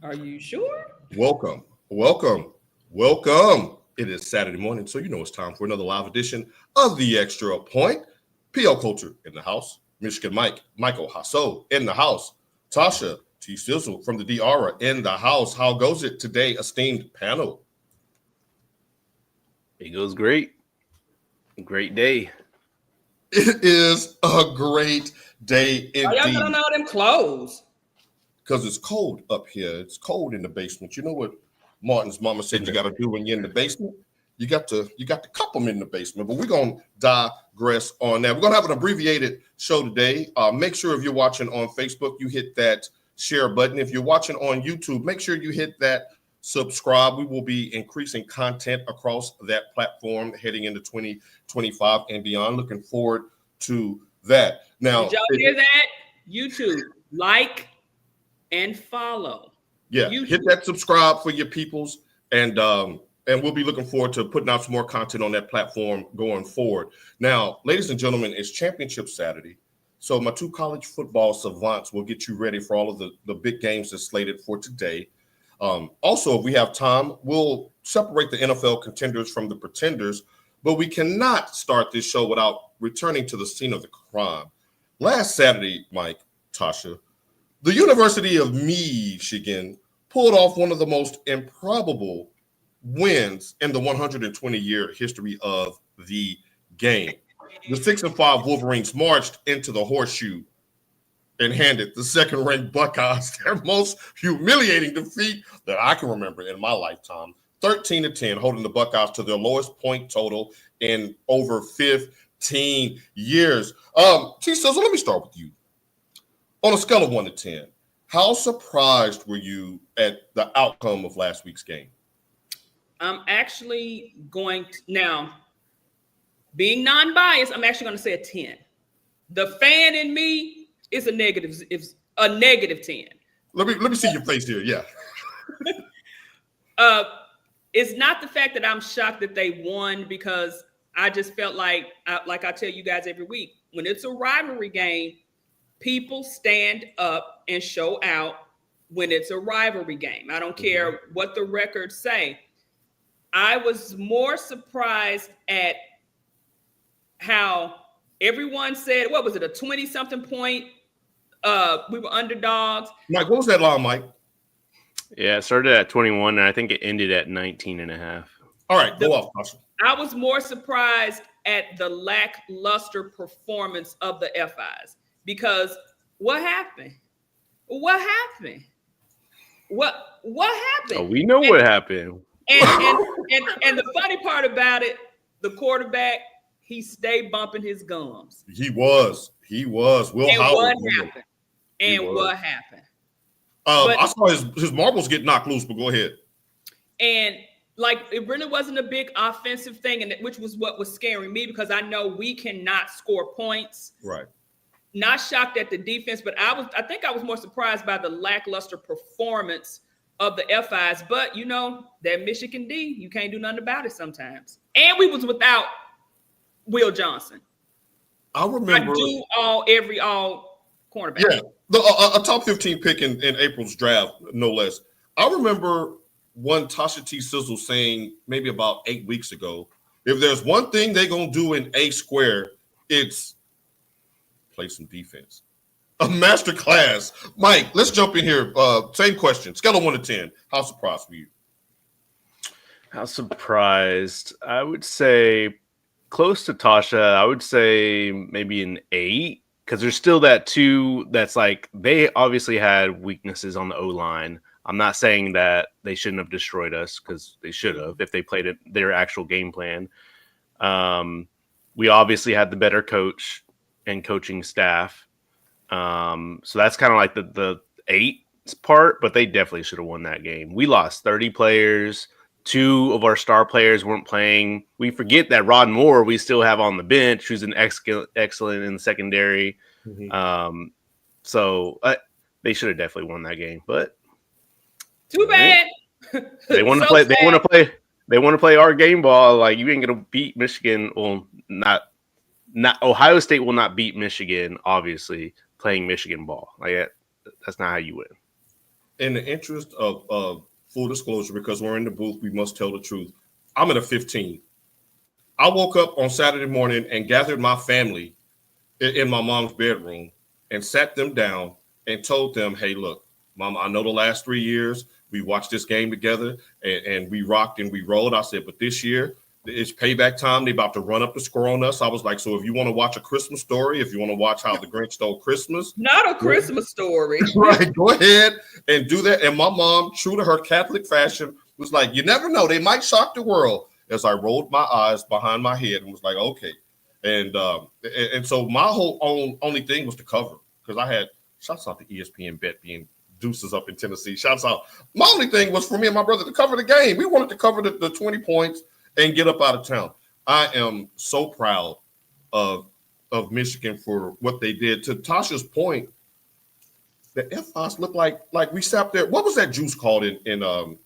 Are you sure? Welcome, welcome, welcome. It is Saturday morning, so you know it's time for another live edition of the Extra Point. PL Culture in the house. Michigan Michael Hasso in the house. Tasha T. Sizzle from the Diara in the house. How goes it today, esteemed panel? It goes great. Great day. It is a great day Why y'all got indeed on all them clothes? because it's cold up here. It's cold in the basement. You know what Martin's mama said you got to do when you're in the basement? You got to cup them in the basement. But we're gonna digress on that. We're gonna have an abbreviated show today. Make sure if you're watching on Facebook, you hit that share button. If you're watching on YouTube, make sure you hit that subscribe. We will be increasing content across that platform heading into 2025 and beyond. Looking forward to that. Now, Did y'all hear that? YouTube, like and follow. yeah, YouTube. hit that subscribe for your peoples, and we'll be looking forward to putting out some more content on that platform going forward. Now, ladies and gentlemen, it's Championship Saturday, so my two college football savants will get you ready for all of the big games that's slated for today. Also, if we have time, we'll separate the NFL contenders from the pretenders, but we cannot start this show without returning to the scene of the crime. Last Saturday, Mike, Tasha, the University of Michigan pulled off one of the most improbable wins in the 120-year history of the game. The 6-5 Wolverines marched into the horseshoe and handed the second-ranked Buckeyes their most humiliating defeat that I can remember in my lifetime. 13-10, holding the Buckeyes to their lowest point total in over 15 years. T-Sizzle, let me start with you. On a scale of 1 to 10, how surprised were you at the outcome of last week's game? I'm actually going to, now, being non-biased, I'm actually going to say a 10. The fan in me is a negative 10. Let me see your face here. Yeah. It's not the fact that I'm shocked that they won, because I just felt like I tell you guys every week, when it's a rivalry game, people stand up and show out when it's a rivalry game. I don't care what the records say. I was more surprised at how everyone said, what was it, a 20-something point? We were underdogs. Mike, what was that line, Mike? Yeah, it started at 21, and I think it ended at 19 and a half. All right, go off, Tasha. I was more surprised at the lackluster performance of the FIs, because what happened? What happened? What happened? Oh, we know what happened. And the funny part about it, the quarterback, he stayed bumping his gums. He was. Will and Howard. What happened? I saw his marbles get knocked loose, but go ahead. And like, it really wasn't a big offensive thing, and which was what was scaring me, because I know we cannot score points. Right. Not shocked at the defense, but I think I was more surprised by the lackluster performance of the FIs. But you know, that Michigan D, you can't do nothing about it sometimes. And we was without Will Johnson. I remember all cornerback. Yeah, a top 15 pick in April's draft, no less. I remember one Tasha T. Sizzle saying maybe about 8 weeks ago, if there's one thing they're going to do in A square, it's play some defense. A master class. Mike, let's jump in here. Same question. Scale of 1 to 10. How surprised were you? How surprised? I would say close to Tasha. I would say maybe an 8, because there's still that 2 that's like, they obviously had weaknesses on the O-line. I'm not saying that they shouldn't have destroyed us, because they should have if they played their actual game plan. We obviously had the better coach and coaching staff. So that's kind of like the 8 part, but they definitely should have won that game. We lost 30 players. 2 of our star players weren't playing. We forget that Rod Moore we still have on the bench, who's an excellent in the secondary. So they should have definitely won that game, but too bad. They want to play. They want to play. They want to play our game ball. Like, you ain't gonna beat Michigan. Well, not Ohio State will not beat Michigan. Obviously, playing Michigan ball, like, that's not how you win. in the interest of full disclosure, because we're in the booth, we must tell the truth. I'm at a 15. I woke up on Saturday morning and gathered my family in my mom's bedroom and sat them down and told them, hey, look, Mom, I know the last 3 years we watched this game together and we rocked and we rolled. I said, but this year it's payback time. They about to run up the score on us. I was like, so if you want to watch A Christmas Story, if you want to watch How the Grinch Stole Christmas. Not A Christmas Story. Right, go ahead and do that. And my mom, true to her Catholic fashion, was like, you never know. They might shock the world. As I rolled my eyes behind my head and was like, okay. And so my whole only thing was to cover, because I had, shouts out to ESPN Bet being deuces up in Tennessee. Shouts out. My only thing was for me and my brother to cover the game. We wanted to cover the 20 points and get up out of town. I am so proud of Michigan for what they did. To Tasha's point, the FOS looked like we sat there. What was that juice called in the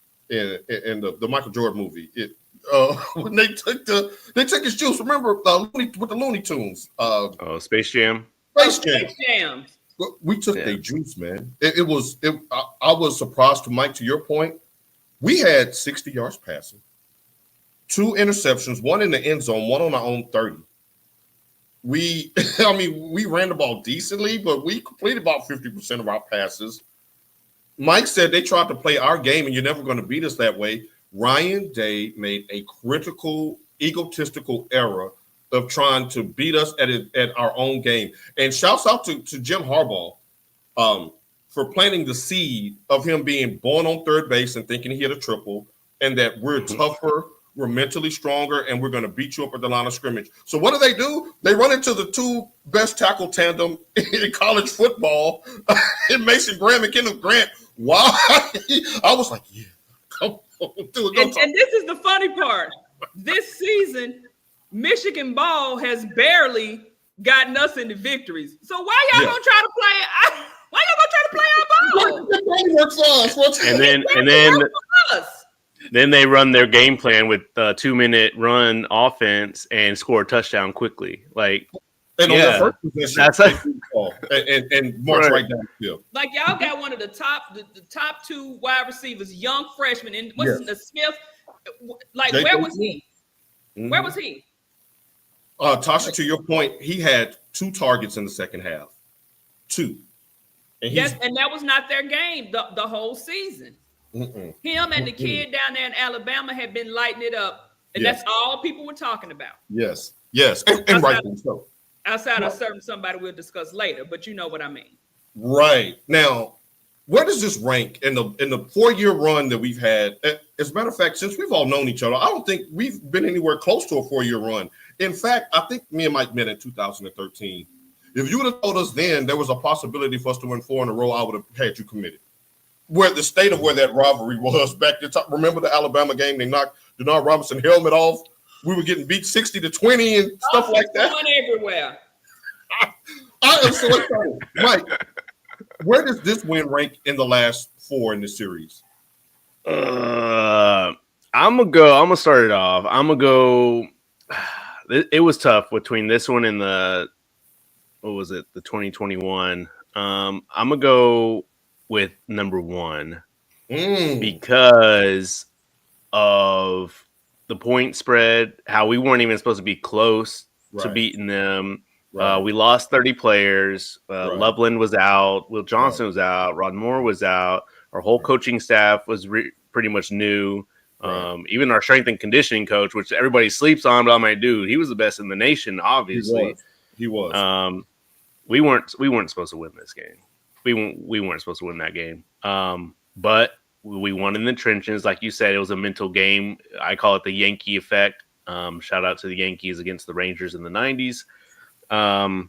Michael Jordan movie? When they took his juice. Remember with the Looney Tunes? Space Jam. Space Jam. Space Jam. We took their juice, man. I was surprised. To Mike, to your point, we had 60 yards passing, 2 interceptions, 1 in the end zone, 1 on our own 30. We ran the ball decently, but we completed about 50% of our passes. Mike said they tried to play our game, and you're never going to beat us that way. Ryan Day made a critical, egotistical error of trying to beat us at our own game. And shouts out to Jim Harbaugh for planting the seed of him being born on third base and thinking he had a triple, and that we're tougher, we're mentally stronger, and we're going to beat you up at the line of scrimmage. So what do? They run into the 2 best tackle tandem in college football, in Mason Graham and Kenneth Grant. Why? I was like, yeah, come on, do it. And this is the funny part. This season, Michigan ball has barely gotten us into victories. So why y'all gonna try to play? Why y'all gonna try to play our ball? Then they run their game plan with a 2-minute run offense and score a touchdown quickly. Like, and on their first position, that's and march right down the field. Like, y'all got one of the top 2 wide receivers, young freshman, and the Smith. Like, where was he? Mm-hmm. Where was he? Tasha, to your point, he had 2 targets in the second half. 2. And and that was not their game the whole season. Him and the kid down there in Alabama had been lighting it up, and that's all people were talking about. Yes, and rightfully so. Outside of somebody we'll discuss later, but you know what I mean. Right. Now, where does this rank in the 4-year run that we've had? As a matter of fact, since we've all known each other, I don't think we've been anywhere close to a 4-year run. In fact, I think me and Mike met in 2013. If you would have told us then there was a possibility for us to win 4 in a row, I would have had you committed. Where the state of where that rivalry was back then. Remember the Alabama game? They knocked Denard Robinson helmet off. We were getting beat 60-20 and stuff like that. Everywhere. I am so excited. Mike, where does this win rank in the last 4 in the series? I'm gonna start it off. I'm gonna go. It was tough between this one and the 2021. I'm gonna go with number 1 because of the point spread, how we weren't even supposed to be close to beating them. Right. We lost 30 players. Loveland was out. Will Johnson was out. Rod Moore was out. Our whole coaching staff was pretty much new. Even our strength and conditioning coach, which everybody sleeps on, but I'm like, dude, he was the best in the nation, obviously. He was. We weren't supposed to win this game. We weren't supposed to win that game. But we won in the trenches. Like you said, it was a mental game. I call it the Yankee effect. Shout out to the Yankees against the Rangers in the 90s. I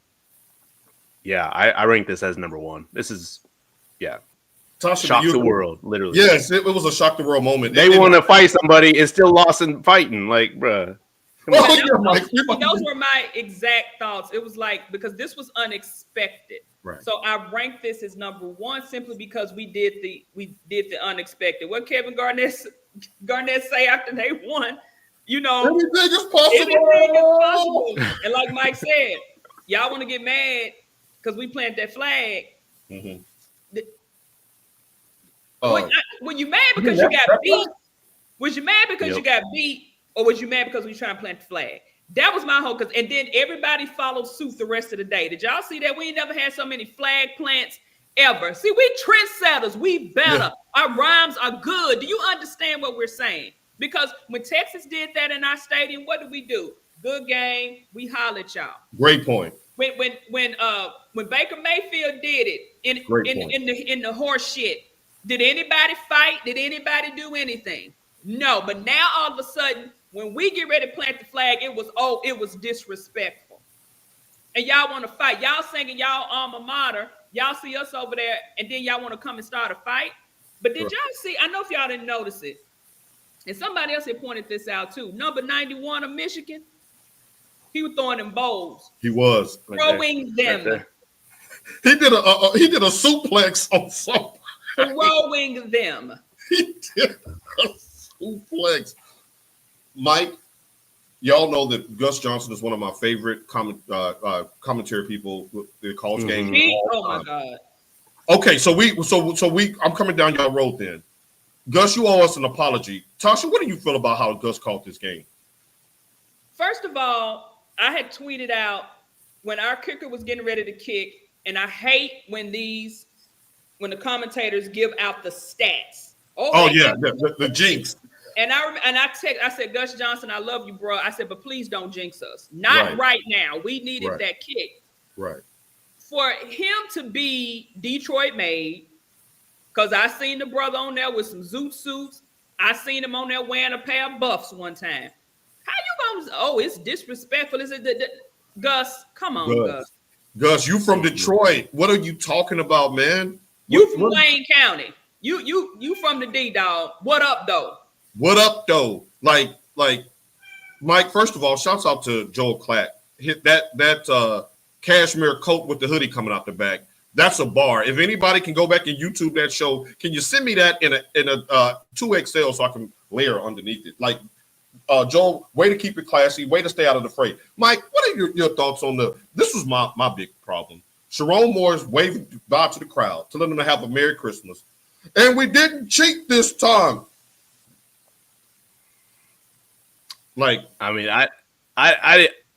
rank this as number 1. This is, Tasha, shock the world, literally. Yes, it was a shock the world moment. They want to fight somebody and still lost in fighting. Like, bruh. Those were my exact thoughts. It was like, because this was unexpected. Right. So I ranked this as number 1 simply because we did the unexpected. What Kevin Garnett say after they won, anything is possible. Anything is possible. And like Mike said, y'all want to get mad because we planted that flag. Mm-hmm. Were you mad because you got beat? Was you mad because you got beat, or was you mad because we trying to plant the flag? That was my whole. And then everybody followed suit the rest of the day. Did y'all see that? We ain't never had so many flag plants ever. See, we trendsetters. We better. Yeah. Our rhymes are good. Do you understand what we're saying? Because when Texas did that in our stadium, what did we do? Good game. We holler at y'all. Great point. When Baker Mayfield did it in the horse shit, did anybody fight? Did anybody do anything? No. But now all of a sudden, when we get ready to plant the flag, it was disrespectful. And y'all want to fight. Y'all singing y'all alma mater. Y'all see us over there, and then y'all want to come and start a fight. But did y'all see? I know if y'all didn't notice it, and somebody else had pointed this out too. Number 91 of Michigan, he was throwing them bowls. He was throwing them. Right, he did a suplex on somebody. Throwing them. He did a suplex. Mike, y'all know that Gus Johnson is one of my favorite commentary people with the college game. Oh my God. Okay, so I'm coming down y'all road then. Gus, you owe us an apology. Tasha, what do you feel about how Gus called this game? First of all, I had tweeted out when our kicker was getting ready to kick, and I hate when the commentators give out the stats. The jinx. And I said, Gus Johnson, I love you, bro. I said, but please don't jinx us. Not right now. We needed that kick. Right. For him to be Detroit made, because I seen the brother on there with some zoot suits. I seen him on there wearing a pair of buffs one time. How you gonna? Oh, it's disrespectful. Is it Gus? Come on, Gus. Gus, you from Detroit. What are you talking about, man? You from Wayne County. You from the D-Dog. What up, though? What up, though? Like, Mike, first of all, shouts out to Joel Clack. Hit that cashmere coat with the hoodie coming out the back. That's a bar. If anybody can go back and YouTube that show, can you send me that in a 2XL so I can layer underneath it? Like, Joel, way to keep it classy, way to stay out of the fray. Mike, what are your thoughts on this was my big problem. Sharon Moore's waving bye to the crowd to let them have a Merry Christmas. And we didn't cheat this time. Like, I mean,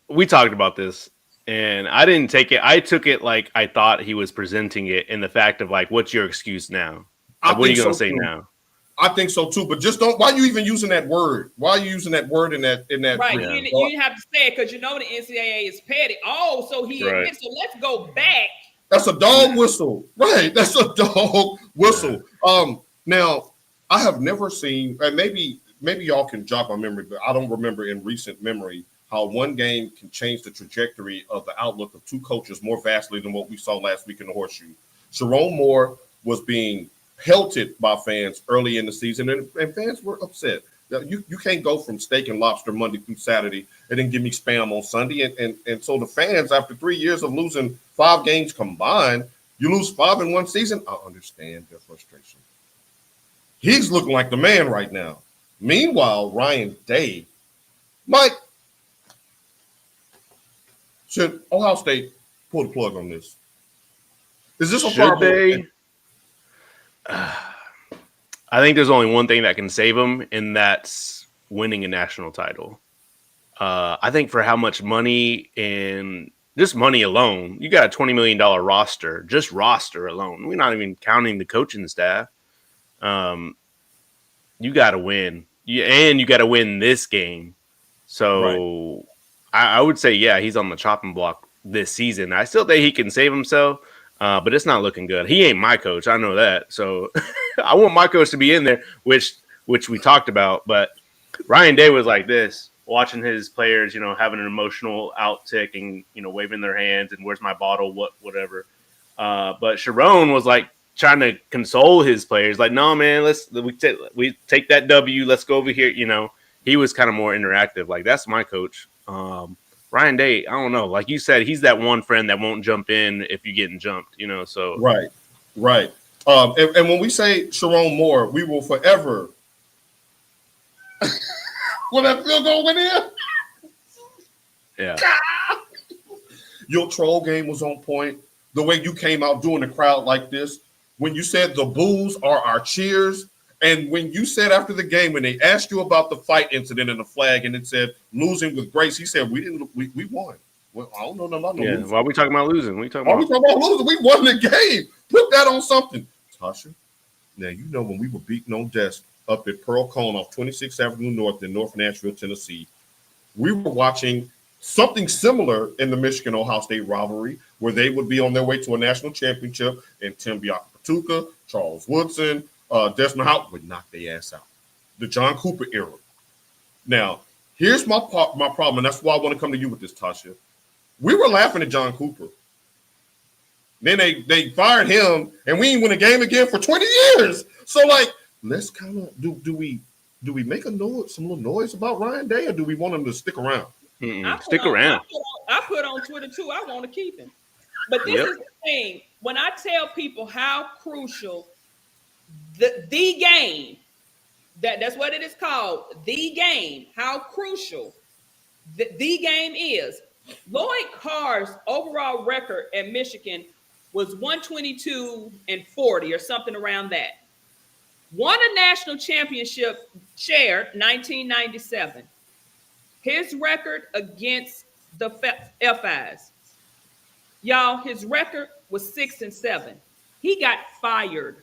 we talked about this, and I didn't take it. I took it like I thought he was presenting it in the fact of like, what's your excuse now? Like, what are you going to say now? I think so too, but just don't. Why are you even using that word? Why are you using that word in that? Right, you have to say it because you know the NCAA is petty. Oh, so he admits. So let's go back. That's a dog whistle, right? That's a dog whistle. Now I have never seen, and maybe y'all can jog my memory, but I don't remember in recent memory how one game can change the trajectory of the outlook of two coaches more vastly than what we saw last week in the Horseshoe. Sharon Moore was being pelted by fans early in the season, and fans were upset. You can't go from steak and lobster Monday through Saturday and then give me spam on Sunday. And so the fans, after 3 years of losing 5 games combined, you lose 5 in one season. I understand their frustration. He's looking like the man right now. Meanwhile, Ryan Day, Mike, should Ohio State pull the plug on this? Is this a problem? I think there's only one thing that can save them, and that's winning a national title. I think for how much money and just money alone, you got a $20 million roster, just roster alone. We're not even counting the coaching staff. You got to win. And you got to win this game. So I would say, yeah, he's on the chopping block this season. I still think he can save himself, but it's not looking good. He ain't my coach. I know that. So I want my coach to be in there, which we talked about. But Ryan Day was like this, watching his players, having an emotional outtake and, waving their hands and where's my bottle, whatever. But Sharon was like trying to console his players. Like, no, man, we take that W. Let's go over here. He was kind of more interactive. Like, that's my coach. Ryan Day, I don't know. Like you said, he's that one friend that won't jump in if you're getting jumped, so. Right. And when we say Sharon Moore, we will forever. Will that field goal went in? Yeah. Your troll game was on point. The way you came out doing the crowd like this. when you said the boos are our cheers, and when you said after the game, when they asked you about the fight incident and the flag, and it said losing with grace, he said we won. Well, I don't know nothing about no losing. Why are we talking about losing? Why are we talking about losing? We won the game. Put that on something, Tasha. Now you know when we were beating on desk up at Pearl Cone off 26th Avenue North in North Nashville, Tennessee, we were watching something similar in the Michigan-Ohio State rivalry, where they would be on their way to a national championship, and Tim Biakapatuka, Charles Woodson, Desmond Howard would knock their ass out. The John Cooper era. Now, here's my problem, and that's why I want to come to you with this, Tasha. We were laughing at John Cooper. Then they fired him, and we ain't win a game again for 20 years. So, like, let's kind of do we make some little noise about Ryan Day, or do we want him to stick around? Stick around. I put on Twitter too. I want to keep him. But this is the thing. When I tell people how crucial the game, that's what it is called, the game, how crucial the game is. Lloyd Carr's overall record at Michigan was 122-40 or something around that. Won a national championship, shared 1997. His record against the FIs, y'all, his record was 6-7. He got fired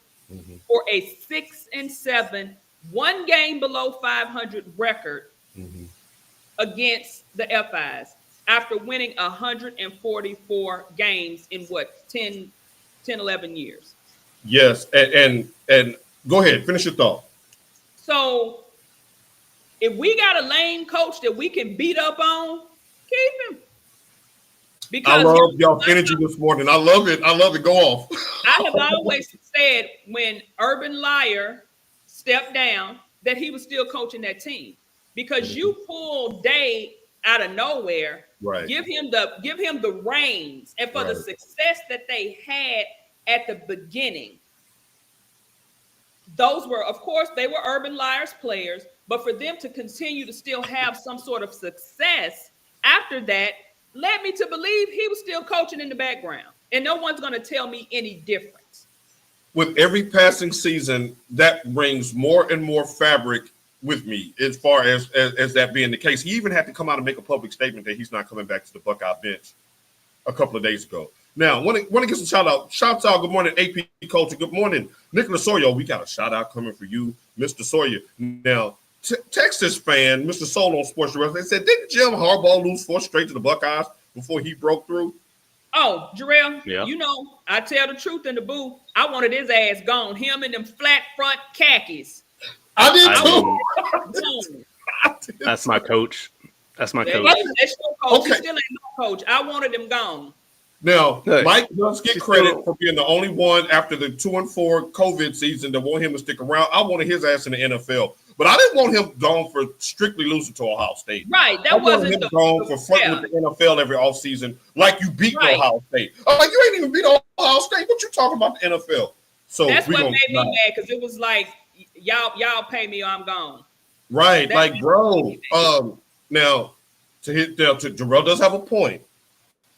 for a 6-7, one game below 500 record against the FIs after winning 144 games in 10, 11 years. Yes, and go ahead, finish your thought. So if we got a lame coach that we can beat up on, keep him. Because I love y'all energy this morning. I love it. Go off. I have always said when Urban Meyer stepped down that he was still coaching that team, because you pull Day out of nowhere, right? Give him the reins, and for the success that they had at the beginning, those were, of course, they were Urban Meyer's players, but for them to continue to still have some sort of success after that led me to believe he was still coaching in the background, and no one's going to tell me any difference. With every passing season, that brings more and more fabric with me as far as that being the case. He even had to come out and make a public statement that he's not coming back to the Buckeye bench a couple of days ago. Now, want to get some shout out. Shouts out. Good morning, AP Culture. Good morning, Nicholas Sawyer. We got a shout out coming for you, Mr. Sawyer. Now, Texas fan, Mr. Soul on Sports Direct, they said, didn't Jim Harbaugh lose 4 straight to the Buckeyes before he broke through? Oh, Jarrell, you know, I tell the truth in the booth. I wanted his ass gone. Him and them flat front khakis. I did too. That's my coach. That's my coach. That's your coach. Okay. He still ain't no coach. I wanted him gone. Now, Mike does get credit for being the only one after the 2-4 COVID season that want him to stick around. I wanted his ass in the NFL, but I didn't want him gone for strictly losing to Ohio State. Right, that wasn't him gone for flirting with the NFL every offseason, like you beat Ohio State. I'm like, you ain't even beat Ohio State. What you talking about the NFL? So that's what made me mad, because it was like, y'all pay me or I'm gone. Right, that's like, bro. Now, Jarrell does have a point.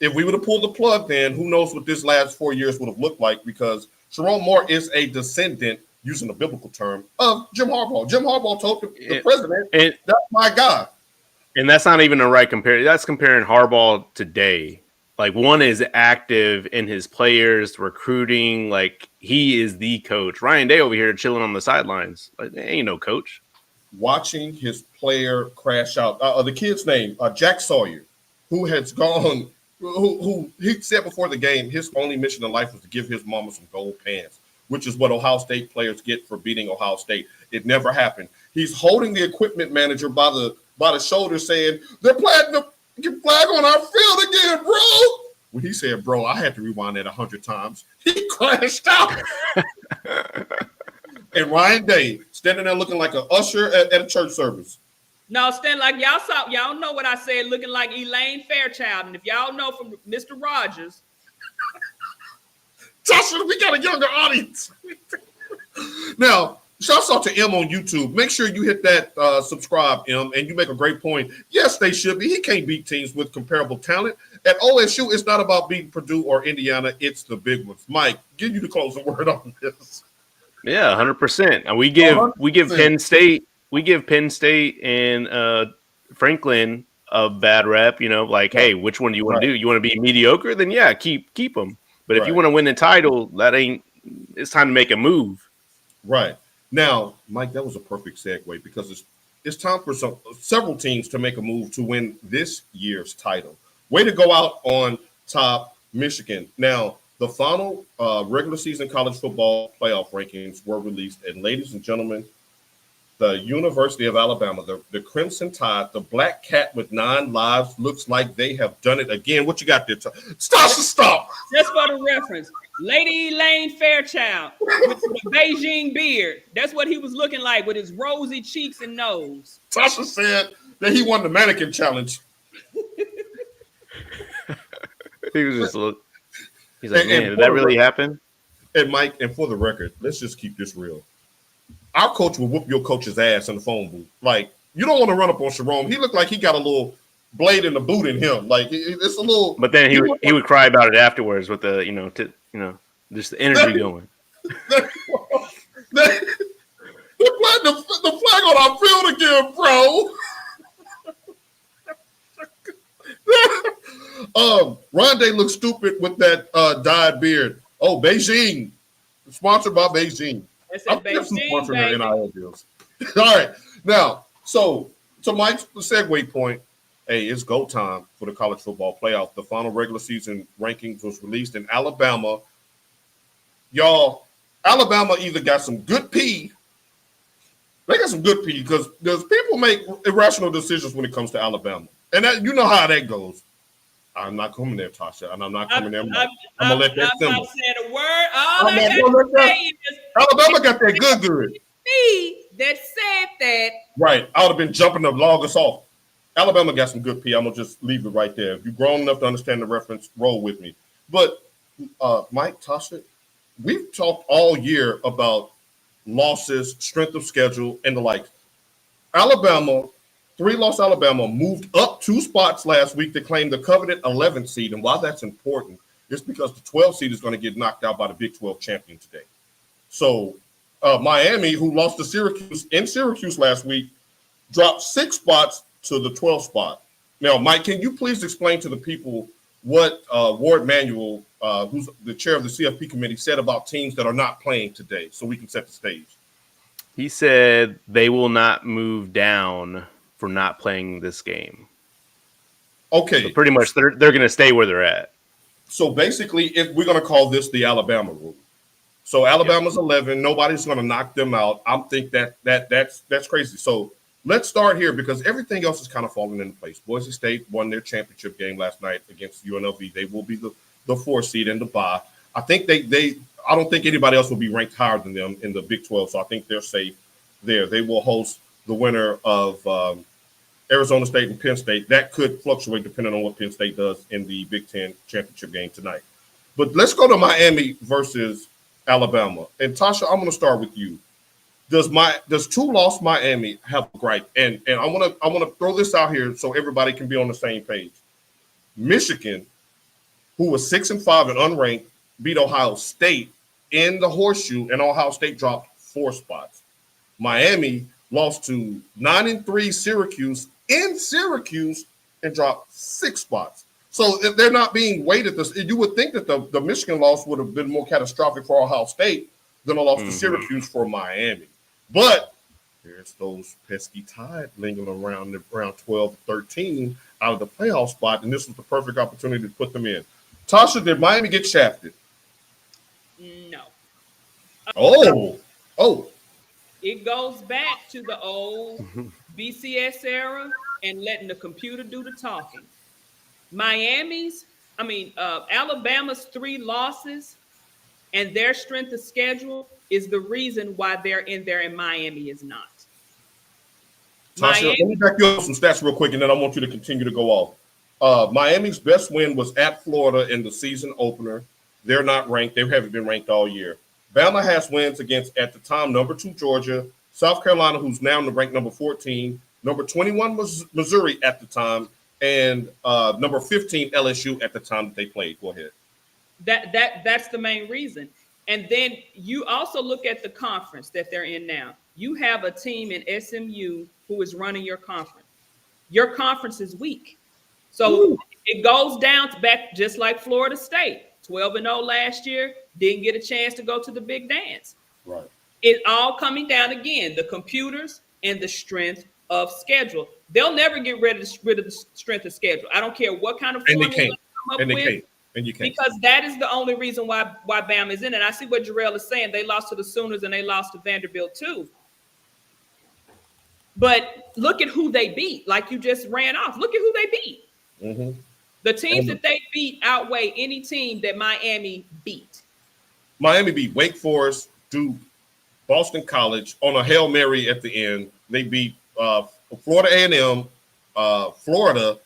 If we would have pulled the plug, then who knows what this last 4 years would have looked like, because Sharon Moore is a descendant, using a biblical term, of Jim Harbaugh. Jim Harbaugh told the president, that's my guy. And that's not even a right comparison. That's comparing Harbaugh today. Like, one is active in his players, recruiting. Like, he is the coach. Ryan Day over here chilling on the sidelines. Like, there ain't no coach. Watching his player crash out. The kid's name, Jack Sawyer, who has gone... Who he said before the game, his only mission in life was to give his mama some gold pants, which is what Ohio State players get for beating Ohio State. It never happened. He's holding the equipment manager by the shoulder, saying, "They're planting the flag on our field again, bro." When he said, "Bro," I had to rewind that 100 times. He crashed out. And Ryan Day standing there looking like an usher at a church service. No, stand like y'all know what I said, looking like Elaine Fairchild. And if y'all know from Mr. Rogers. Joshua, we got a younger audience. Now, Shouts out to M on YouTube. Make sure you hit that subscribe, M, and you make a great point. Yes, they should be. He can't beat teams with comparable talent. At OSU, it's not about beating Purdue or Indiana. It's the big ones. Mike, give you the closing word on this. Yeah, 100%. And we give 100%. we give Penn State and Franklin a bad rep. You know, like, hey, which one do you want to do? You want to be mediocre? Then yeah, keep them. But if you want to win the title, that ain't. It's time to make a move. Right. Now, Mike, that was a perfect segue because it's time for several teams to make a move to win this year's title. Way to go out on top, Michigan. Now, the final regular season college football playoff rankings were released, and ladies and gentlemen, the University of Alabama, the Crimson Tide, the Black Cat with 9 lives, looks like they have done it again. What you got there? Stop. Just for the reference, Lady Elaine Fairchild with the Beijing beard. That's what he was looking like with his rosy cheeks and nose. Tasha said that he won the mannequin challenge. He was just he's like, man, did that really happen? And Mike, and for the record, let's just keep this real. Our coach will whoop your coach's ass in the phone booth. Like, you don't want to run up on Sharon. He looked like he got a little blade in the boot in him. Like, it's a little. But then he would cry about it afterwards with the just the energy going. The flag on our field again, bro. Rondé looks stupid with that dyed beard. Oh, Beijing, sponsored by Beijing. I'm sponsoring their NIL deals. All right, now, so to Mike's segue point, hey, it's go time for the college football playoff. The final regular season rankings was released in Alabama. Y'all, Alabama either got some good pee. They got some good pee because people make irrational decisions when it comes to Alabama. And that, you know how that goes. I'm not coming there, Tasha, and I'm not coming there. I'm gonna let that simmer. I'm not saying a word. All I gotta say is Alabama got that good. Me that said that. Right. I would have been jumping to log us off. Alabama got some good pee. I'm gonna just leave it right there. If you're grown enough to understand the reference, roll with me. But Mike, Tasha, we've talked all year about losses, strength of schedule, and the like. Alabama. 3-loss Alabama moved up 2 spots last week to claim the coveted 11th seed. And why that's important is because the 12th seed is going to get knocked out by the Big 12 champion today. So Miami, who lost to Syracuse last week, dropped 6 spots to the 12th spot. Now, Mike, can you please explain to the people what Ward Manuel, who's the chair of the CFP committee, said about teams that are not playing today so we can set the stage? He said they will not move down for not playing this game. Okay. So pretty much they're going to stay where they're at. So basically, if we're going to call this the Alabama rule. So Alabama's 11, nobody's going to knock them out. I think that's crazy. So let's start here because everything else is kind of falling into place. Boise State won their championship game last night against UNLV. They will be the 4 seed in the bye. I think I don't think anybody else will be ranked higher than them in the Big 12. So I think they're safe there. They will host the winner of Arizona State and Penn State. That could fluctuate depending on what Penn State does in the Big Ten championship game tonight. But let's go to Miami versus Alabama. And Tasha, I'm going to start with you. Does 2-loss Miami have a gripe? And I want to throw this out here so everybody can be on the same page. Michigan, who was 6-5 and unranked, beat Ohio State in the horseshoe, and Ohio State dropped 4 spots. Miami lost to 9-3 Syracuse in Syracuse and dropped 6 spots. So if they're not being weighted, you would think that the Michigan loss would have been more catastrophic for Ohio State than a loss to Syracuse for Miami. But there's those pesky Tide lingering around 12-13 out of the playoff spot, and this was the perfect opportunity to put them in. Tasha, did Miami get shafted? No. Oh. It goes back to the old BCS era and letting the computer do the talking. Alabama's 3 losses and their strength of schedule is the reason why they're in there and Miami is not. Tasha, let me back you up some stats real quick, and then I want you to continue to go off. Miami's best win was at Florida in the season opener. They're not ranked. They haven't been ranked all year. Bama has wins against, at the time, number 2 Georgia, South Carolina, who's now ranked number 14, number 21 was Missouri at the time, and number 15 LSU at the time that they played. Go ahead. That's the main reason. And then you also look at the conference that they're in now. You have a team in SMU who is running your conference. Your conference is weak. So it goes down to back just like Florida State, 12-0 last year, didn't get a chance to go to the big dance. Right. It's all coming down again, the computers and the strength of schedule. They'll never get rid of the strength of schedule. I don't care what kind of formula they come up with. And you can't. Because that is the only reason why Bama is in it. I see what Jarrell is saying. They lost to the Sooners and they lost to Vanderbilt too. But look at who they beat. Like you just ran off. Look at who they beat. Mm-hmm. The teams that they beat outweigh any team that Miami beat. Miami beat Wake Forest, Duke, Boston College on a Hail Mary at the end. They beat Florida A&M, Florida.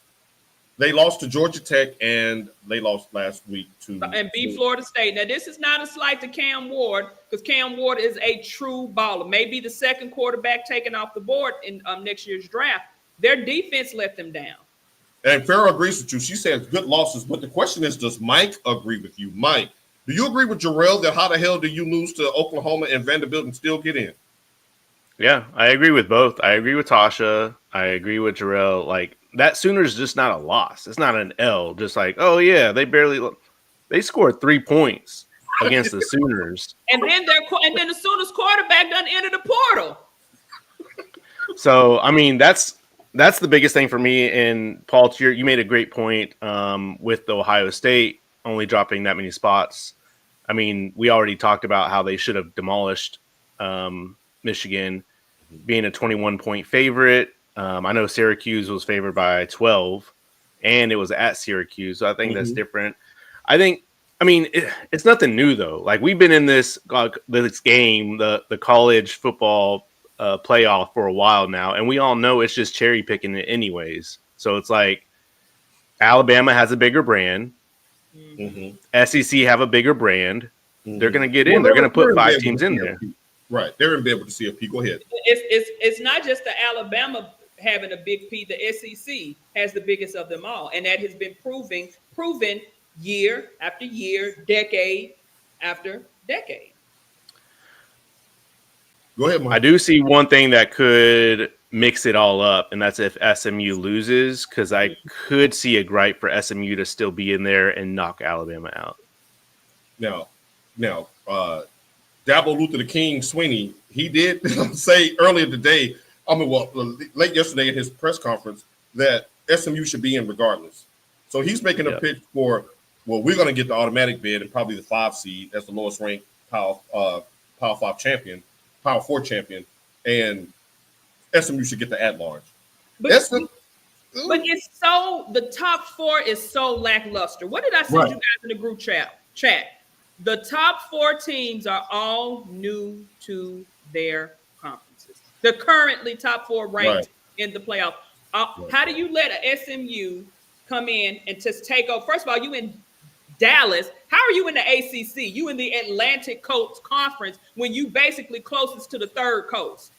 They lost to Georgia Tech, and they lost last week to beat Florida State. Now, this is not a slight to Cam Ward, because Cam Ward is a true baller. Maybe the second quarterback taken off the board in next year's draft. Their defense let them down. And Farrah agrees with you. She says good losses, but the question is, does Mike agree with you? Mike, do you agree with Jarrell that how the hell do you lose to Oklahoma and Vanderbilt and still get in? Yeah, I agree with both. I agree with Tasha. I agree with Jarrell. Like, that Sooners just not a loss. It's not an L. Just like, oh yeah, they scored 3 points against the Sooners. And then the Sooners quarterback done entered the portal. So I mean, that's the biggest thing for me. And Paul, you made a great point with the Ohio State only dropping that many spots. I mean, we already talked about how they should have demolished Michigan, being a 21-point favorite. I know Syracuse was favored by 12, and it was at Syracuse, so I think that's different. I mean, it's nothing new though. Like, we've been in this game, the college football playoff for a while now, and we all know it's just cherry picking it anyways. So it's like Alabama has a bigger brand, SEC have a bigger brand. They're going to get in. They're going to put 5 teams in there. Right, they're going to be able to see a peak. Go ahead. It's not just the Alabama having a big P. The SEC has the biggest of them all, and that has been proven year after year, decade after decade. Go ahead, Mike. I do see one thing that could mix it all up, and that's if SMU loses, because I could see a gripe for SMU to still be in there and knock Alabama out. Now, Dabo Luther the King Sweeney, he did say earlier today, late yesterday at his press conference, that SMU should be in regardless. So he's making a pitch for, we're going to get the automatic bid and probably the 5 seed as the lowest ranked Power 5 champion, Power 4 champion, and SMU should get the at-large. But it's the top 4 is so lackluster. What did I send you guys in the group chat? The top 4 teams are all new to their conferences. They're currently top 4 ranked in the playoff. How do you let a SMU come in and just take over? First of all, you in Dallas. How are you in the ACC? You in the Atlantic Coast Conference when you basically closest to the third coast.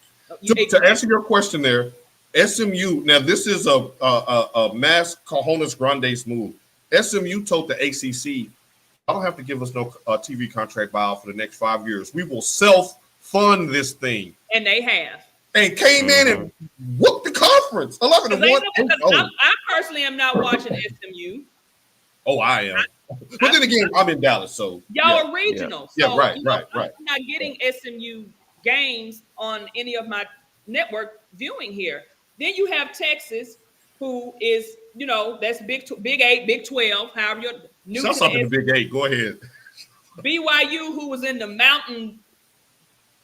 To answer your question there, SMU, now this is a mass cojones grandes move. SMU told the ACC, I don't have to give us no TV contract buyout for the next 5 years. We will self-fund this thing. And they have. And came in and whooped the conference. 11-1. I personally am not watching SMU. Oh, I am. But then again, I'm in Dallas, so. Y'all are regional. Yeah, so, right. I'm not getting SMU games on any of my network viewing here. Then you have Texas, who is, that's Big 8, Big 12, however you're new Shout to out to the Big 8. Go ahead. BYU, who was in the Mountain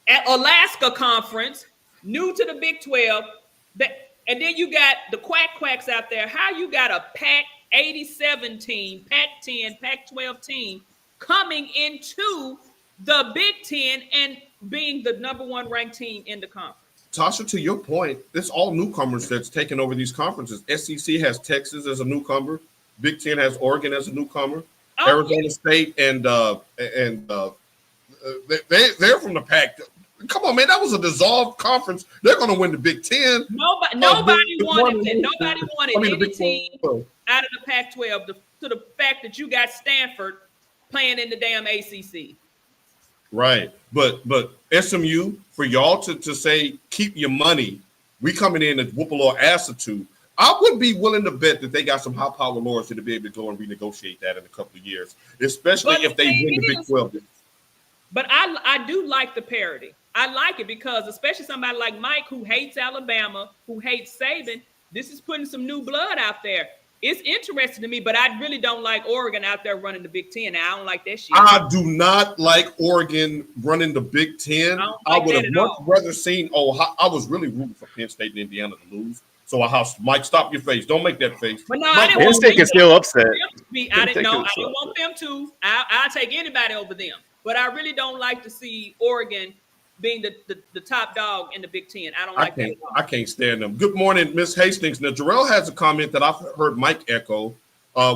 at Alaska Conference, new to the Big 12. And then you got the quacks out there. How you got a Pac 87 team, Pac 10, Pac 12 team coming into the Big 10 and being the number 1 ranked team in the conference? Tasha, to your point, it's all newcomers that's taking over these conferences. SEC has Texas as a newcomer. Big Ten has Oregon as a newcomer. Arizona State and they're from the Pac. Come on, man. That was a dissolved conference. They're going to win the Big Ten. Nobody wanted that. Nobody wanted any Big team out of the Pac-12 to the fact that you got Stanford playing in the damn ACC. Right. But SMU, for y'all to say, keep your money, we coming in and whoop a little ass or two, I would be willing to bet that they got some high power lawyers to be able to go and renegotiate that in a couple of years, especially if they win the Big 12. But I do like the parity. I like it because especially somebody like Mike who hates Alabama, who hates Saban, this is putting some new blood out there. It's interesting to me, but I really don't like Oregon out there running the Big Ten. I don't like that shit. I do not like Oregon running the Big Ten. I would have much rather seen I was really rooting for Penn State and Indiana to lose. So Mike, stop your face. Don't make that face. But no, Mike, Penn State can still upset. I didn't want them to. I'll take anybody over them. But I really don't like to see Oregon being the top dog in the Big Ten. I don't like that. I can't stand them. Good morning, Miss Hastings. Now, Jarrell has a comment that I've heard Mike echo,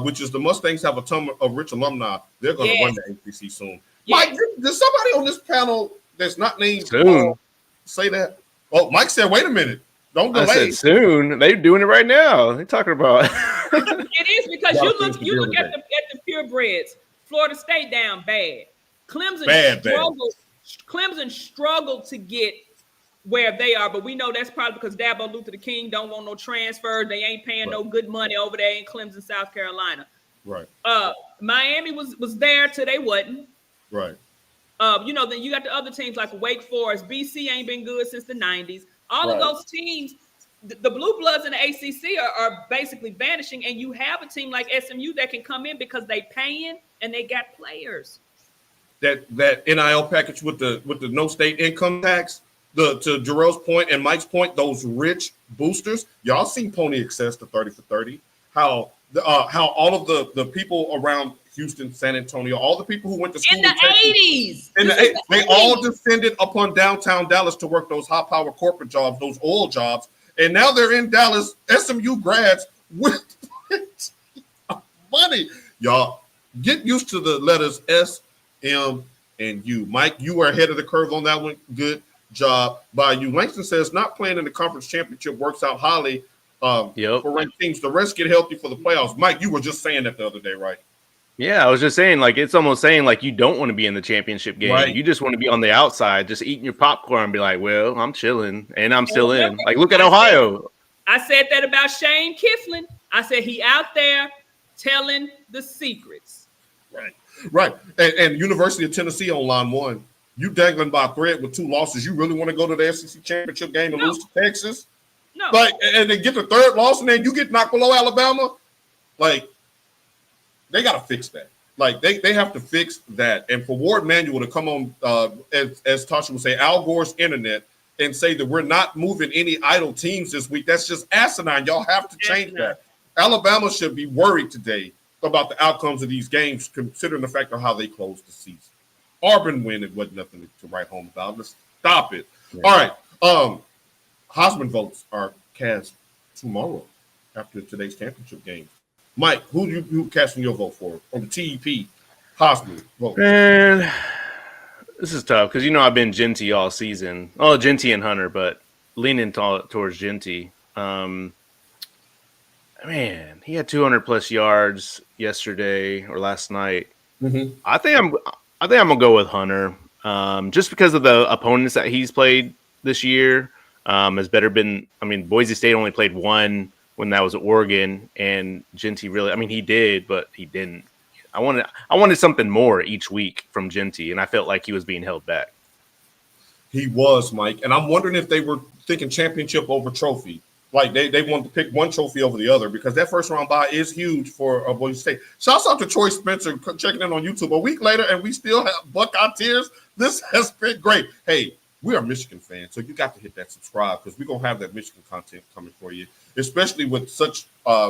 which is the Mustangs have a ton of rich alumni. They're going to run the ACC soon. Yes. Mike, does somebody on this panel that's not named soon say that? Oh, Mike said, wait a minute. Don't delay. I said soon. They're doing it right now. They're talking about it is because you look at the purebreds. Florida State down bad. Clemson struggled to get where they are, but we know that's probably because Dabo Luther the King don't want no transfer. They ain't paying no good money over there in Clemson, South Carolina. Right. Miami was there till they wasn't. Right. Then you got the other teams like Wake Forest. BC ain't been good since the 90s. All of those teams, the Blue Bloods in the ACC are basically vanishing, and you have a team like SMU that can come in because they paying and they got players. That NIL package with the no state income tax, to Jarrell's point and Mike's point, those rich boosters, y'all seen Pony Access to 30 for 30. How all of the people around Houston, San Antonio, all the people who went to school in the 80s, they all descended upon downtown Dallas to work those high power corporate jobs, those oil jobs, and now they're in Dallas, SMU grads with money. Y'all get used to the letters S, M, and U. Mike, you are ahead of the curve on that one. Good job by you. Langston says not playing in the conference championship works out highly for ranked teams. The rest get healthy for the playoffs. Mike, you were just saying that the other day, right? Yeah, I was just saying, like, it's almost saying like you don't want to be in the championship game. Right. You just want to be on the outside, just eating your popcorn and be like, well, I'm chilling and I'm still in. Like, look at Ohio. I said that about Shane Kifflin. I said he out there telling the secrets. Right. And University of Tennessee on line one, you dangling by a thread with 2 losses. You really want to go to the SEC championship game and lose to Texas? No. Like, and then get the 3rd loss and then you get knocked below Alabama? Like, they got to fix that. Like, they have to fix that. And for Ward Manuel to come on, as Tasha would say, Al Gore's internet and say that we're not moving any idle teams this week, that's just asinine. Y'all have to change that. Alabama should be worried today about the outcomes of these games, considering the fact of how they closed the season. Auburn win, it wasn't nothing to write home about. Let's stop it. Yeah. All right. Heisman votes are cast tomorrow after today's championship game. Mike, who you casting your vote for on the TEP Heisman vote? Man, this is tough because I've been Genty all season. Oh, Genty and Hunter, but leaning towards Genty. Man, he had 200 plus yards yesterday or last night. Mm-hmm. I think I'm gonna go with Hunter, just because of the opponents that he's played this year. Has better been. I mean, Boise State only played 1 when that was at Oregon, and Genty really. I mean, he did, but he didn't. I wanted something more each week from Genty, and I felt like he was being held back. He was, Mike, and I'm wondering if they were thinking championship over trophy. Like they wanted to pick one trophy over the other because that first round bye is huge for Boise State. Shouts out to Troy Spencer checking in on YouTube a week later, and we still have Buckeye tears. This has been great. Hey, we are Michigan fans, so you got to hit that subscribe because we're gonna have that Michigan content coming for you, especially with such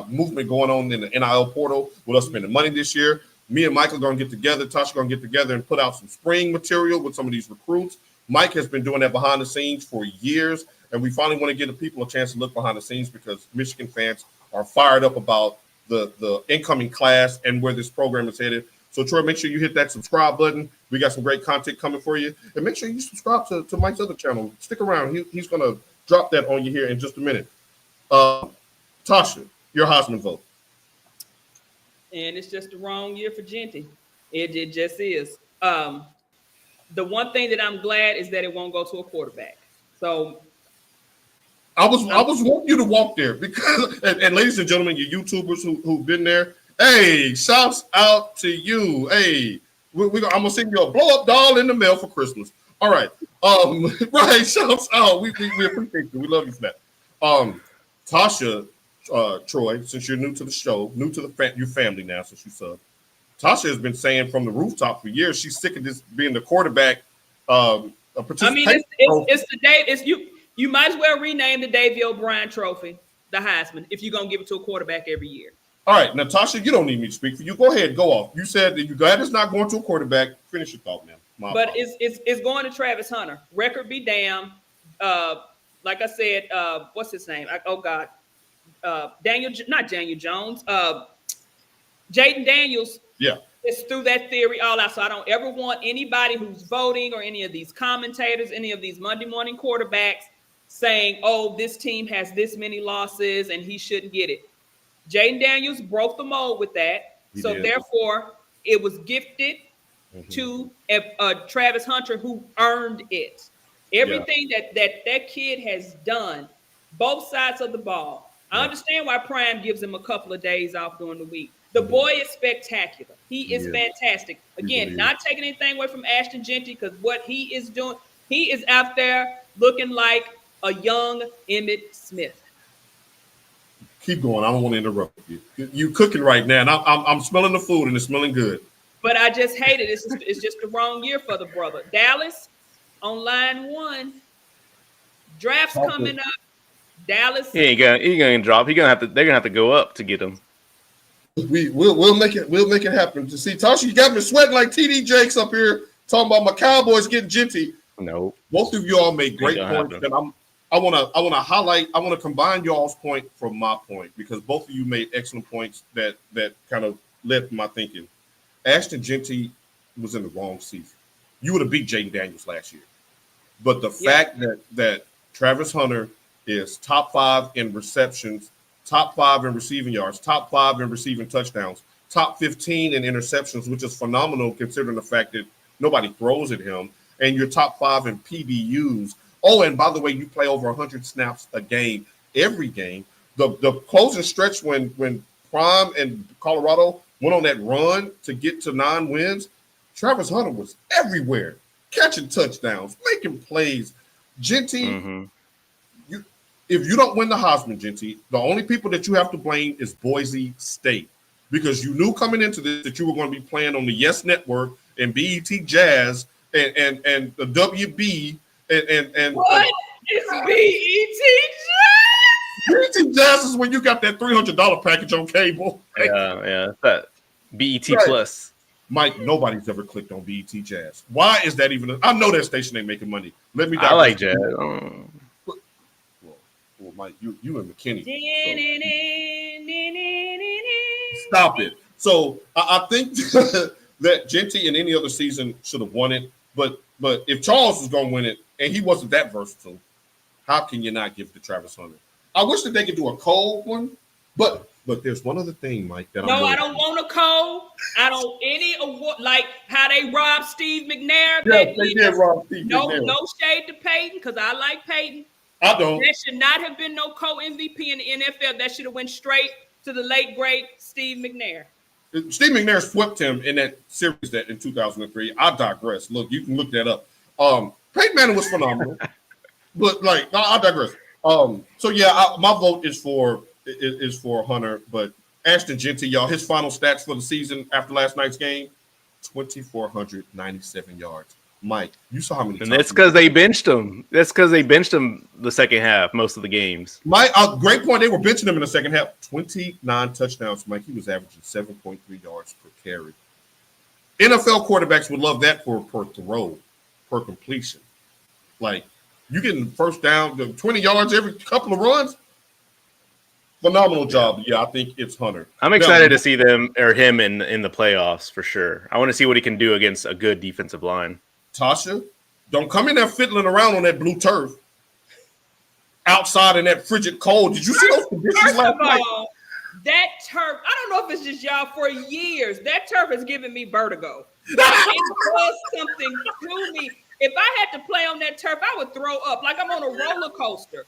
movement going on in the NIL portal with us spending money this year. Me and Michael are gonna get together. Tasha gonna get together and put out some spring material with some of these recruits. Mike has been doing that behind the scenes for years. And we finally want to give the people a chance to look behind the scenes because Michigan fans are fired up about the incoming class and where this program is headed. So, Troy, make sure you hit that subscribe button. We got some great content coming for you. And make sure you subscribe to Mike's other channel. Stick around. He's going to drop that on you here in just a minute. Tasha, your Heisman vote. And it's just the wrong year for Genty. It just is. The one thing that I'm glad is that it won't go to a quarterback. So I was wanting you to walk there because, and ladies and gentlemen, you YouTubers who've been there, hey, shouts out to you. Hey, I'm gonna send you a blow up doll in the mail for Christmas. All right, right, shouts out. We appreciate you. We love you for that. Tasha, Troy, since you're new to the show, new to your family now, since you subbed. Tasha has been saying from the rooftop for years she's sick of this being the quarterback. I mean, it's the day. It's you. You might as well rename the Davey O'Brien Trophy the Heisman if you're gonna give it to a quarterback every year. All right, Natasha, you don't need me to speak for you. Go ahead, go off. You said that you're glad it's not going to a quarterback. Finish your thought, man. But it's going to Travis Hunter. Record be damned. Like I said, what's his name? Daniel Jones. Jaden Daniels. Yeah. It's through that theory all out. So I don't ever want anybody who's voting or any of these commentators, any of these Monday morning quarterbacks saying, oh, this team has this many losses and he shouldn't get it. Jaden Daniels broke the mold with that. Therefore, it was gifted to Travis Hunter, who earned it. Everything that kid has done, both sides of the ball. I understand why Prime gives him a couple of days off during the week. The boy is spectacular. He is fantastic. Again, not taking anything away from Ashton Genty, because what he is doing, he is out there looking like a young Emmitt Smith. Keep going. I don't want to interrupt you. You're cooking right now, and I'm smelling the food, and it's smelling good. But I just hate it. It's just the wrong year for the brother. Dallas on line 1. Drafts coming up. Dallas. He ain't gonna drop. They're gonna have to go up to get him. We'll make it happen. To see Tasha, you got me sweating like TD Jakes up here talking about my Cowboys getting Genty. No, both of y'all make great points, and I want to highlight. I want to combine y'all's point from my point because both of you made excellent points that kind of led to my thinking. Ashton Genty was in the wrong season. You would have beat Jaden Daniels last year, but the fact that Travis Hunter is top 5 in receptions, top 5 in receiving yards, top 5 in receiving touchdowns, top 15 in interceptions, which is phenomenal considering the fact that nobody throws at him, and you're top 5 in PBUs. Oh, and by the way, you play over 100 snaps a game, every game. The closing stretch when Prime and Colorado went on that run to get to 9 wins, Travis Hunter was everywhere, catching touchdowns, making plays. Genty, if you don't win the Heisman, Genty, the only people that you have to blame is Boise State, because you knew coming into this that you were going to be playing on the Yes Network and BET Jazz and the WB and what is BET Jazz? BET Jazz is when you got that $300 package on cable. Yeah, that BET Plus. Mike, nobody's ever clicked on BET Jazz. Why is that even? I know that station ain't making money. Let me. I like jazz. Well, Mike, you and McKinney. So. Stop it. So I think that Genty in any other season should have won it. But if Charles was going to win it and he wasn't that versatile, how can you not give it to Travis Hunter? I wish that they could do a cold one, but there's one other thing, Mike. That I don't want a cold. I don't any award like how they robbed Steve McNair. Yes, they did rob Steve McNair. No shade to Peyton because I like Peyton. I don't. There should not have been no co-MVP in the NFL. That should have went straight to the late great Steve McNair. Steve McNair swept him in that series that in 2003. I digress. Look, you can look that up. Peyton Manning was phenomenal, but I digress. So yeah, my vote is for Hunter, but Ashton Genty, y'all, his final stats for the season after last night's game, 2,497 yards. Mike, you saw how many. And that's because they benched him. That's because they benched him the second half, most of the games. Mike, great point. They were benching him in the second half. 29 touchdowns, Mike. He was averaging 7.3 yards per carry. NFL quarterbacks would love that per throw, per completion. Like, you getting first down, 20 yards every couple of runs. Phenomenal job. Yeah, I think it's Hunter. I'm excited to see him in the playoffs for sure. I want to see what he can do against a good defensive line. Tasha, don't come in there fiddling around on that blue turf outside in that frigid cold. Did you see those conditions last night? That turf, I don't know if it's just y'all, for years, that turf has given me vertigo. It does something to me. If I had to play on that turf, I would throw up like I'm on a roller coaster.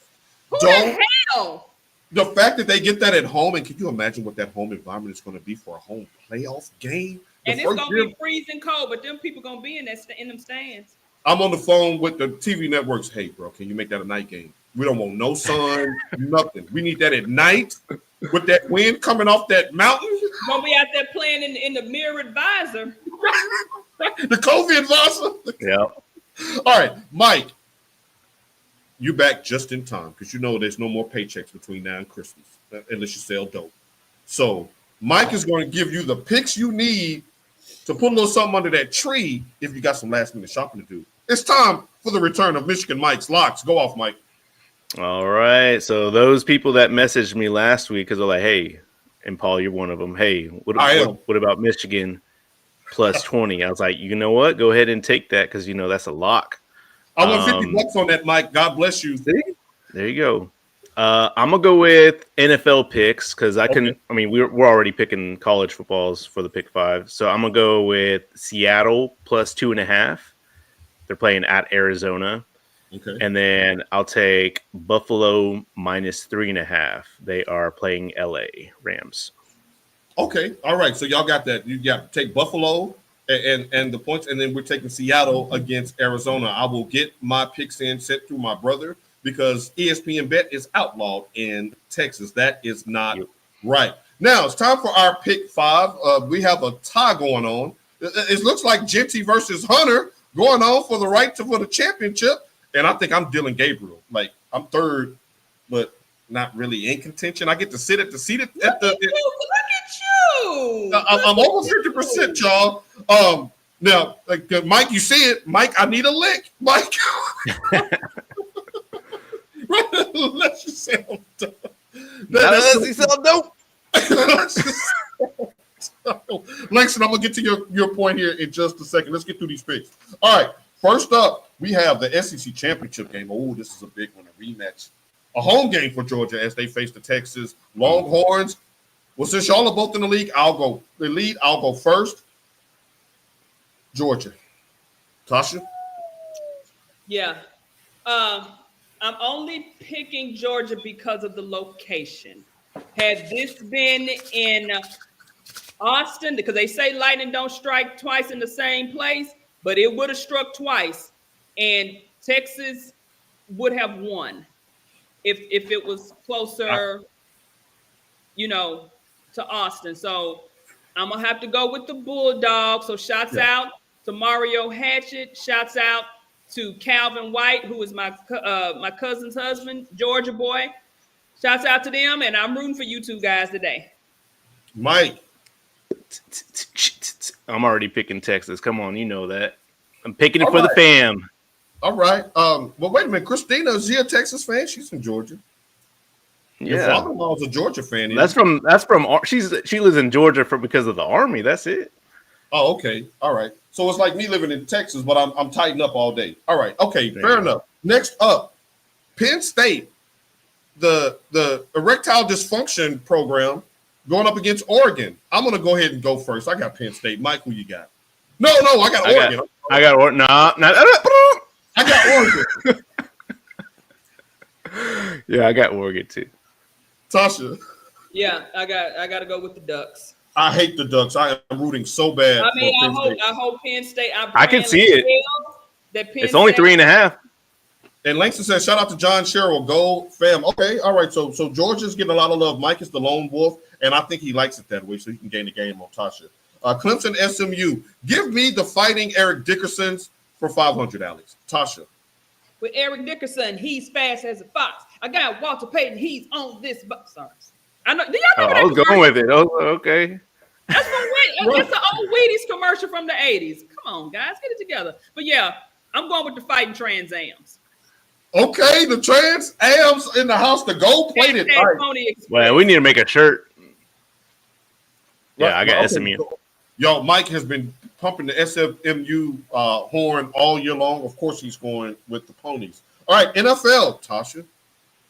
Who the hell? The fact that they get that at home, and can you imagine what that home environment is going to be for a home playoff game? And it's going to be freezing cold, but them people going to be in them stands. I'm on the phone with the TV networks. Hey, bro, can you make that a night game? We don't want no sun, nothing. We need that at night with that wind coming off that mountain. Going to be out there playing in the mirrored visor. The COVID visor. Yeah. All right, Mike. You back just in time because you know there's no more paychecks between now and Christmas unless you sell dope. So Mike is going to give you the picks you need to put a little something under that tree if you got some last minute shopping to do. It's time for the return of Michigan Mike's Locks. Go off, Mike. All right. So those people that messaged me last week because they're like, hey, and Paul, you're one of them. Hey, what about Michigan plus 20? I was like, you know what? Go ahead and take that because, that's a lock. I want $50 on that, Mike. God bless you. See? There you go. I'm gonna go with NFL picks because we're already picking college footballs for the pick 5. So I'm gonna go with Seattle plus 2.5. They're playing at Arizona. Okay. And then I'll take Buffalo minus 3.5. They are playing LA Rams. Okay. All right. So y'all got that. You got to take Buffalo and the points, and then we're taking Seattle against Arizona. I will get my picks in set through my brother because ESPN Bet is outlawed in Texas. That is not right. Now it's time for our pick 5. We have a tie going on. It looks like Genty versus Hunter going on for the right for the championship, and I think I'm Dylan Gabriel. Like I'm third, but not really in contention. I get to sit at the seat at the. Look at you! I'm over 50%, y'all. Now, Mike, you see it. Mike, I need a lick. Mike. Let's just say I'm done. Unless he sell dope. Langston, I'm going to get to your point here in just a second. Let's get through these picks. All right. First up, we have the SEC championship game. Oh, this is a big one, a rematch. A home game for Georgia as they face the Texas Longhorns. Well, since y'all are both in the league, I'll go first. Georgia. Tasha? Yeah. I'm only picking Georgia because of the location. Had this been in Austin, because they say lightning don't strike twice in the same place, but it would have struck twice, and Texas would have won if it was closer, to Austin. So I'm gonna have to go with the Bulldogs. So shouts out to Mario Hatchett. Shouts out to Calvin White, who is my cousin's husband, Georgia boy. Shouts out to them, and I'm rooting for you two guys today. Mike. I'm already picking Texas. Come on, you know that. I'm picking it for the fam. All right. Well, wait a minute. Christina, is she a Texas fan? She's from Georgia. Yeah. Your father-in-law's a Georgia fan. That's from she lives in Georgia because of the Army. That's it. Oh, okay. All right. So it's like me living in Texas, but I'm tightened up all day. All right. Okay. Fair enough. Next up, Penn State, the erectile dysfunction program going up against Oregon. I'm going to go ahead and go first. I got Penn State. Mike, who you got? No, I got Oregon. I got Oregon. I got Oregon. Yeah, I got Oregon too. Tasha. Yeah, I got to go with the Ducks. I hate the Ducks. I am rooting so bad. I hope Penn State. I can see it. It's only 3.5. And Langston says, shout out to John Sherrill, go fam. Okay, all right. So Georgia's getting a lot of love. Mike is the lone wolf, and I think he likes it that way so he can gain the game on Tasha. Clemson SMU. Give me the fighting Eric Dickersons for 500, Alex. Tasha. With Eric Dickerson, he's fast as a fox. I got Walter Payton. He's on this box. Sorry. I know. Do y'all remember I was going with it. Oh, okay. That's the old Wheaties commercial from the 80s. Come on, guys. Get it together. But yeah, I'm going with the fighting Trans Ams. Okay, the Trans Am's in the house. The gold plated. Hashtag All right. Pony Express. Well, we need to make a shirt. Yeah, Right, I got okay. SMU. Yo, Mike has been pumping the SMU horn all year long. Of course, he's going with the ponies. All right, NFL, Tasha.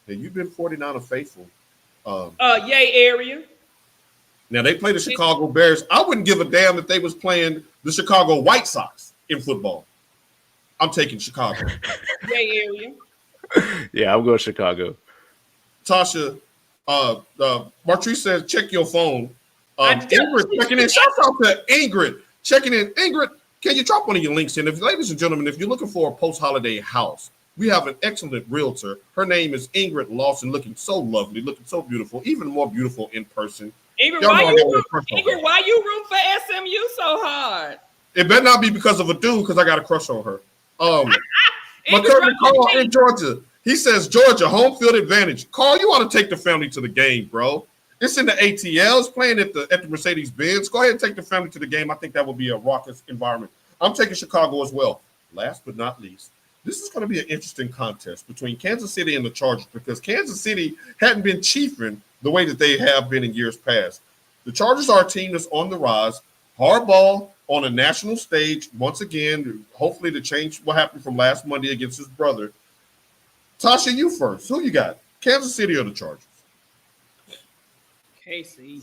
Now, you've been 49er faithful. Yay area. Now, they play the Chicago Bears. I wouldn't give a damn if they was playing the Chicago White Sox in football. I'm taking Chicago. Yay area. Yeah, I'm going Chicago. Tasha, Martrice says, check your phone. I just- Ingrid checking in. Shout out to Ingrid checking in. Ingrid, can you drop one of your links in? Ladies and gentlemen, if you're looking for a post-holiday house, we have an excellent realtor. Her name is Ingrid Lawson, looking so lovely, looking so beautiful, even more beautiful in person. Ingrid, Y'all why know I you got a root, crush on Ingrid, her. why you root for SMU so hard? It better not be because of a dude, because I got a crush on her. Ingrid, McCurdy Carl Rosie, in Georgia. He says, Georgia, home field advantage. Carl, you want to take the family to the game, bro. It's in the ATL. It's playing at the Mercedes-Benz. Go ahead and take the family to the game. I think that would be a raucous environment. I'm taking Chicago as well. Last but not least, this is going to be an interesting contest between Kansas City and the Chargers because Kansas City hadn't been chiefing the way that they have been in years past. The Chargers are a team that's on the rise. Hardball on a national stage, once again, hopefully to change what happened from last Monday against his brother. Tasha, you first. Who you got? Kansas City or the Chargers? KC.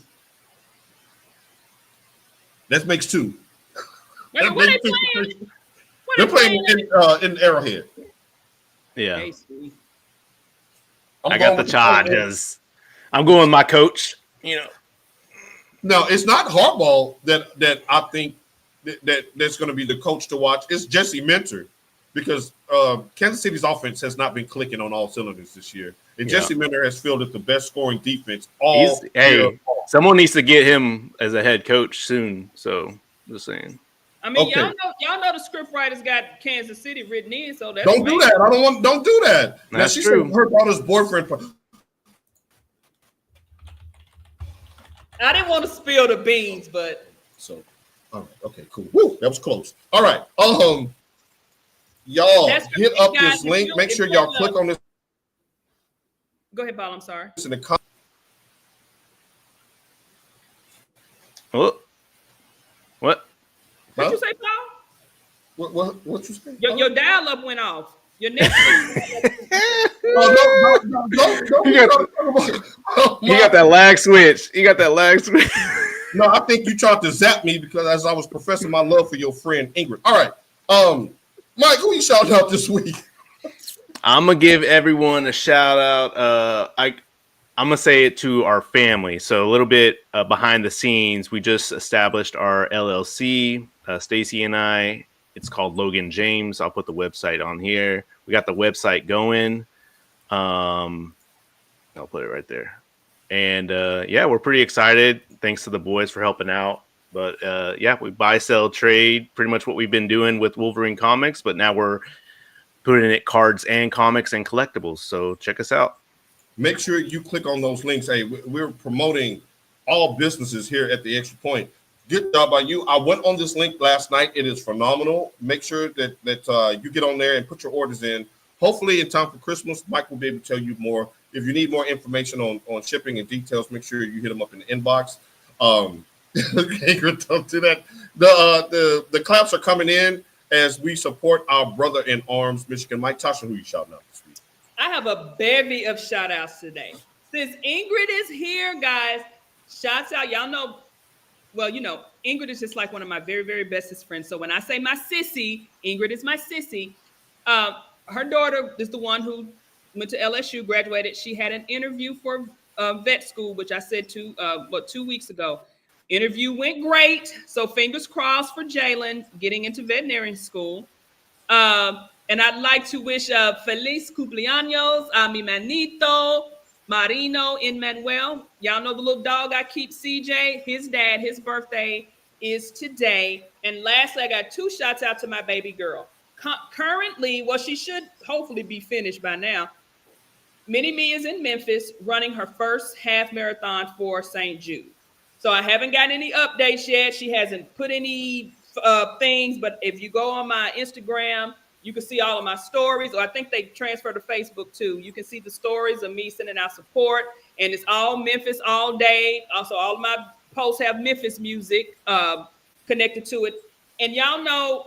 That makes two. What they playing? What They're they playing in Arrowhead. Yeah, KC. I got the Chargers. I'm going with my coach. You know, No, it's not hardball that I think that's going to be the coach to watch. It's Jesse Minter because Kansas City's offense has not been clicking on all cylinders this year. And Yeah. Jesse Minter has fielded the best scoring defense all year. hey, someone needs to get him as a head coach soon. So just saying. I mean, Okay. y'all know the script writers got Kansas City written in, so that's Don't do that. Don't do that. Now That's she true. said her daughter's boyfriend. I didn't want to spill the beans, but So, all right, okay, cool. Woo, that was close. All right, y'all That's hit right, up guys. this link. If Make you- sure if y'all you click on this go ahead, Paul. I'm sorry. in the comments. Oh, what? What Huh? you say, Paul? What you say? Your dial up went off. Your next Oh, don't He got that lag switch. No, I think you tried to zap me because as I was professing my love for your friend Ingrid. All right, Mike, who you shouting out this week? I'm gonna give everyone a shout out. I'm gonna say it to our family. So a little bit behind the scenes, we just established our LLC. Stacy and I. It's called Logan James. I'll put the website on here. We got the website going. I'll put it right there. And yeah, we're pretty excited. Thanks to the boys for helping out. But yeah, we buy, sell, trade, pretty much what we've been doing with Wolverine Comics. But now we're putting it cards and comics and collectibles. So check us out. Make sure you click on those links. Hey, we're promoting all businesses here at the Extra Point. Good job by you. I went on this link last night. It is phenomenal. Make sure that you get on there and put your orders in. Hopefully in time for Christmas, Mike will be able to tell you more. If you need more information on shipping and details, make sure you hit him up in the inbox. Don't do that. The claps are coming in as we support our brother in arms, Michigan Mike. Tasha, who you shouting out this week? I have a bevy of shout outs today. Since Ingrid is here, guys, shouts out. Y'all know, well, you know, Ingrid is just like one of my very, very bestest friends. So when I say my sissy, Ingrid is my sissy. Her daughter is the one who went to LSU, graduated. She had an interview for vet school, which I said 2 weeks ago. Interview went great. So fingers crossed for Jalen getting into veterinary school. And I'd like to wish feliz cumpleaños a mi manito, Marino in Manuel. Y'all know the little dog I keep, CJ. His dad, his birthday is today. And lastly, I got 2 shots out to my baby girl. Currently, well, she should hopefully be finished by now. Mini Me is in Memphis running her first half marathon for St. Jude. So I haven't gotten any updates yet. She hasn't put any things, but if you go on my Instagram, You can see all of my stories, or I think they transfer to Facebook too. You can see the stories of me sending out support, and it's all Memphis all day. Also, all of my posts have Memphis music connected to it. And y'all know,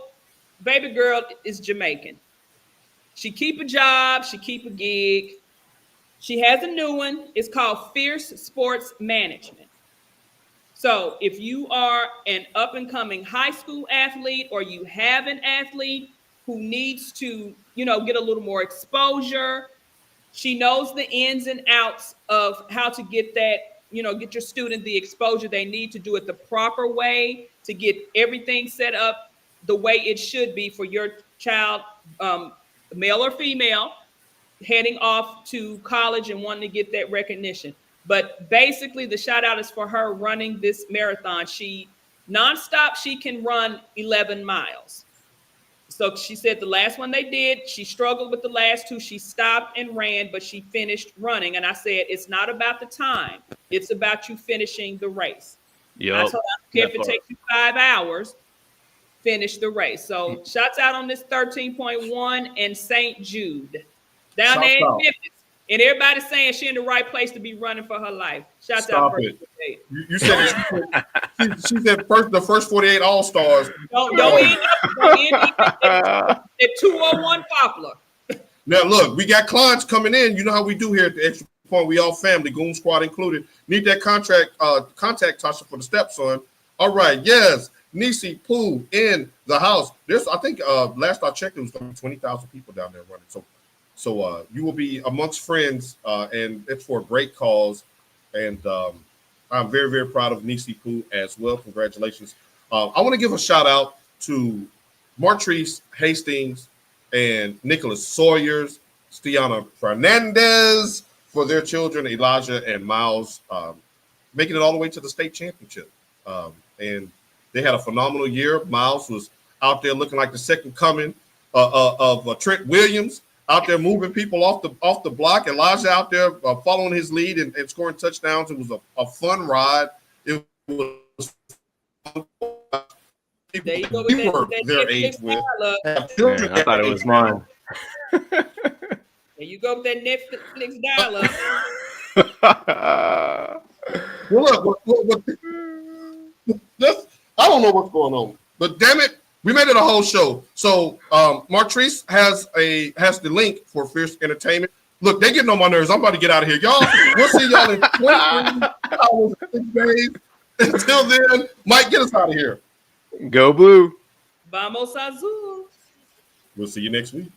baby girl is Jamaican. She keep a job, she keep a gig. She has a new one. It's called Fierce Sports Management. So if you are an up and coming high school athlete, or you have an athlete who needs to, get a little more exposure, she knows the ins and outs of how to get that, get your student the exposure they need to do it the proper way, to get everything set up the way it should be for your child, male or female, heading off to college and wanting to get that recognition. But basically, the shout out is for her running this marathon. She nonstop, she can run 11 miles. So she said the last one they did, she struggled with the last two. She stopped and ran, but she finished running. And I said, it's not about the time. It's about you finishing the race. Yep. I told her, I don't care if it takes you 5 hours, finish the race. So shouts out on this 13.1 and St. Jude. Down there in Memphis. And everybody's saying she's in the right place to be running for her life. Shouts out. You said she said the first 48 All-Stars. Don't end up at 201 Poplar. Now, look, we got clients coming in. You know how we do here at the Extra Point. We all family, Goon Squad included. Need that contact Tasha for the stepson. All right, yes. Nisi Pooh in the house. There's, I think, last I checked, it was 20,000 people down there running. So you will be amongst friends, and it's for a great cause. And I'm very, very proud of Nisi Pooh as well. Congratulations. I want to give a shout out to Martrice Hastings and Nicholas Sawyers, Stiana Fernandez for their children, Elijah and Miles, making it all the way to the state championship. And they had a phenomenal year. Miles was out there looking like the second coming of Trent Williams, out there moving people off the block. Elijah out there following his lead and scoring touchdowns. It was a fun ride. It was fun. There you go. We were their age with. Man, I thought it was mine. There you go with that Netflix dial-up. Well, look, I don't know what's going on, but damn it, we made it a whole show. So Martrice has the link for Fierce Entertainment. Look, they getting on my nerves. I'm about to get out of here. Y'all, we'll see y'all in 23 hours, 6 days. Until then, Mike, get us out of here. Go Blue. Vamos Azul. We'll see you next week.